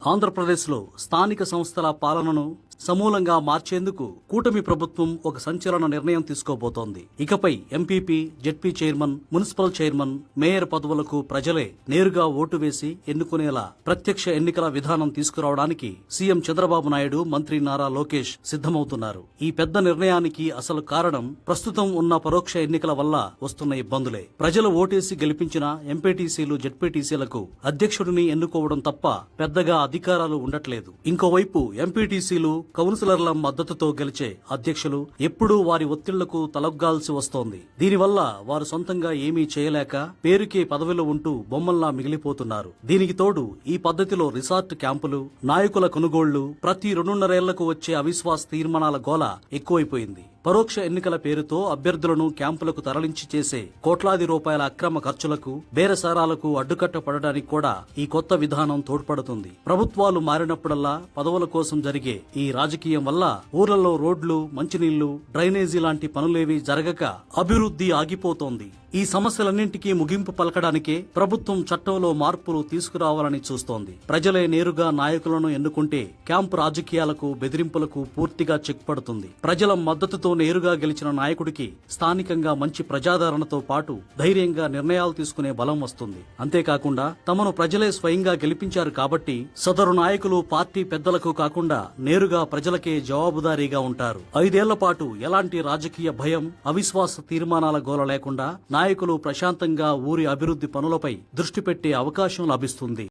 ఆంధ్రప్రదేశ్లో స్థానిక సంస్థల పాలనను సమూలంగా మార్చేందుకు కూటమి ప్రభుత్వం ఒక సంచలన నిర్ణయం తీసుకోబోతోంది. ఇకపై MPP, ZP chairman, municipal chairman, mayor పదవులకు ప్రజలే నేరుగా ఓటు వేసి ఎన్నుకునేలా ప్రత్యక్ష ఎన్నికల విధానం తీసుకురావడానికి సీఎం చంద్రబాబు నాయుడు, మంత్రి నారా లోకేష్ సిద్ధమవుతున్నారు. ఈ పెద్ద నిర్ణయానికి అసలు కారణం ప్రస్తుతం ఉన్న పరోక్ష ఎన్నికల వల్ల వస్తున్న ఇబ్బందులే. ప్రజలు ఓటేసి గెలిపించిన ఎంపీటీసీలు, జెడ్పీటీసీలకు అధ్యక్షుడిని ఎన్నుకోవడం తప్ప పెద్దగా అధికారాలు ఉండట్లేదు. ఇంకోవైపు ఎంపీటీసీలు, కౌన్సిలర్ల మద్దతుతో గెలిచే అధ్యక్షులు ఎప్పుడూ వారి ఒత్తిళ్లకు తలొగ్గాల్సి వస్తోంది. దీనివల్ల వారు సొంతంగా ఏమీ చేయలేక పేరుకే పదవిలో ఉంటూ బొమ్మల్లా మిగిలిపోతున్నారు. దీనికి తోడు ఈ పద్ధతిలో రిసార్ట్ క్యాంపులు, నాయకుల కొనుగోళ్లు, ప్రతి 2.5 వచ్చే అవిశ్వాస తీర్మానాల గోల ఎక్కువైపోయింది. పరోక్ష ఎన్నికల పేరుతో అభ్యర్థులను క్యాంపులకు తరలించి చేసే కోట్లాది రూపాయల అక్రమ ఖర్చులకు, బేరసారాలకు అడ్డుకట్ట పడడానికి కూడా ఈ కొత్త విధానం తోడ్పడుతుంది. ప్రభుత్వాలు మారినప్పుడల్లా పదవుల కోసం జరిగే ఈ రాజకీయం వల్ల ఊర్లలో రోడ్లు, మంచినీళ్లు, డ్రైనేజీ లాంటి పనులేవీ జరగక అభివృద్ధి ఆగిపోతోంది. ఈ సమస్యలన్నింటికీ ముగింపు పలకడానికే ప్రభుత్వం చట్టంలో మార్పులు తీసుకురావాలని చూస్తోంది. ప్రజలే నేరుగా నాయకులను ఎన్నుకుంటే క్యాంపు రాజకీయాలకు, బెదిరింపులకు పూర్తిగా చెక్ పడుతుంది. ప్రజల మద్దతుతో నేరుగా గెలిచిన నాయకుడికి స్థానికంగా మంచి ప్రజాదరణతో పాటు ధైర్యంగా నిర్ణయాలు తీసుకునే బలం వస్తుంది. అంతేకాకుండా తమను ప్రజలే స్వయంగా గెలిపించారు కాబట్టి సదరు నాయకులు పార్టీ పెద్దలకు కాకుండా నేరుగా ప్రజలకే జవాబుదారీగా ఉంటారు. 5 ఏళ్ల పాటు ఎలాంటి రాజకీయ భయం, అవిశ్వాస తీర్మానాల గోల లేకుండా నాయకులు ప్రశాంతంగా ఊరి అభివృద్ధి పనులపై దృష్టి పెట్టే అవకాశం లభిస్తుంది.